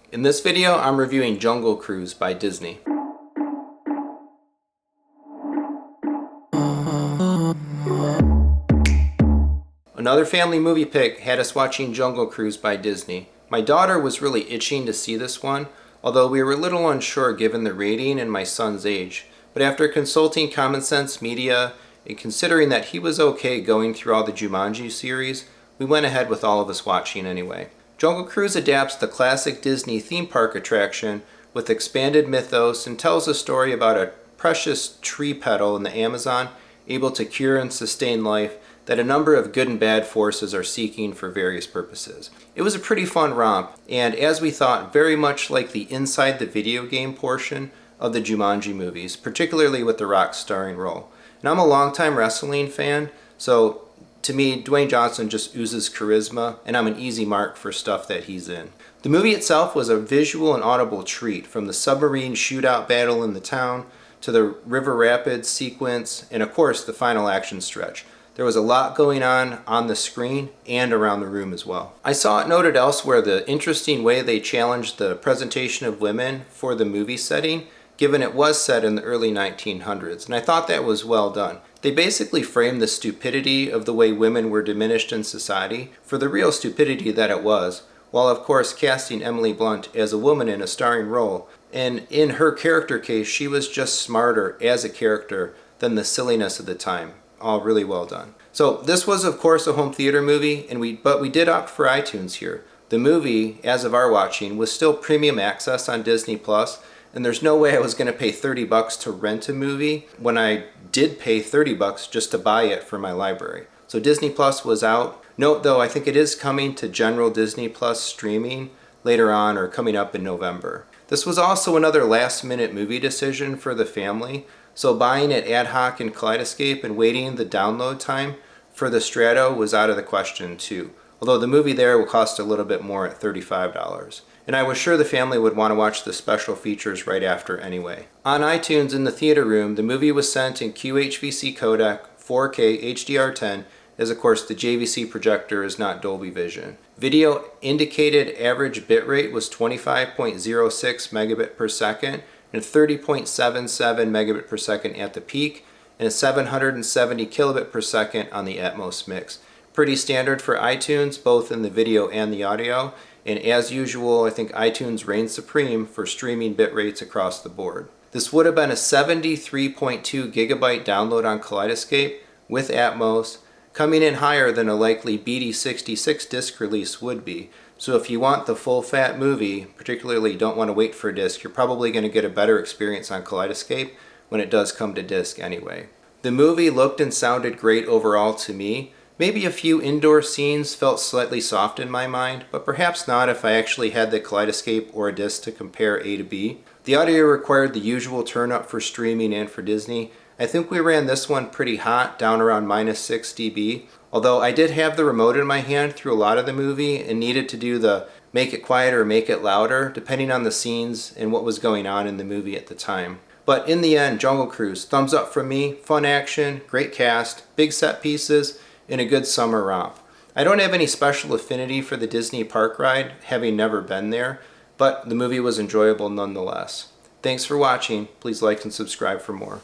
In this video, I'm reviewing Jungle Cruise by Disney. Another family movie pick had us watching Jungle Cruise by Disney. My daughter was really itching to see this one, although we were a little unsure given the rating and my son's age. But after consulting Common Sense Media and considering that he was okay going through all the Jumanji series, we went ahead with all of us watching anyway. Jungle Cruise adapts the classic Disney theme park attraction with expanded mythos and tells a story about a precious tree petal in the Amazon able to cure and sustain life that a number of good and bad forces are seeking for various purposes. It was a pretty fun romp, and as we thought, very much like the inside the video game portion of the Jumanji movies, particularly with The Rock's starring role. And I'm a longtime wrestling fan, so to me, Dwayne Johnson just oozes charisma, and I'm an easy mark for stuff that he's in. The movie itself was a visual and audible treat, from the submarine shootout battle in the town to the river rapids sequence, and of course the final action stretch. There was a lot going on the screen and around the room as well. I saw it noted elsewhere the interesting way they challenged the presentation of women for the movie setting, given it was set in the early 1900s, and I thought that was well done. They basically framed the stupidity of the way women were diminished in society for the real stupidity that it was, while of course casting Emily Blunt as a woman in a starring role. And in her character case, she was just smarter as a character than the silliness of the time. All really well done. So this was of course a home theater movie, but we did opt for iTunes here. The movie, as of our watching, was still premium access on Disney Plus, and there's no way I was going to pay $30 to rent a movie when I did pay $30 just to buy it for my library. So Disney Plus was out. Note though, I think it is coming to general Disney Plus streaming later on or coming up in November. This was also another last minute movie decision for the family, so buying it ad hoc in Kaleidescape and waiting the download time for the Strato was out of the question too, although the movie there will cost a little bit more at $35. And I was sure the family would want to watch the special features right after anyway. On iTunes in the theater room, the movie was sent in QHVC codec, 4K HDR10, as of course the JVC projector is not Dolby Vision. Video indicated average bitrate was 25.06 megabit per second and 30.77 megabit per second at the peak, and 770 kilobit per second on the Atmos mix. Pretty standard for iTunes, both in the video and the audio, and as usual, I think iTunes reigns supreme for streaming bit rates across the board. This would have been a 73.2 gigabyte download on Kaleidescape with Atmos, coming in higher than a likely BD66 disc release would be. So if you want the full-fat movie, particularly don't want to wait for a disc, you're probably going to get a better experience on Kaleidescape when it does come to disc anyway. The movie looked and sounded great overall to me. Maybe a few indoor scenes felt slightly soft in my mind, but perhaps not if I actually had the Kaleidescape or a disc to compare A to B. The audio required the usual turn up for streaming and for Disney. I think we ran this one pretty hot, down around -6 dB, although I did have the remote in my hand through a lot of the movie and needed to do the make it quieter or make it louder, depending on the scenes and what was going on in the movie at the time. But in the end, Jungle Cruise, thumbs up from me, fun action, great cast, big set pieces, and a good summer romp. I don't have any special affinity for the Disney park ride, having never been there, but the movie was enjoyable nonetheless. Thanks for watching. Please like and subscribe for more.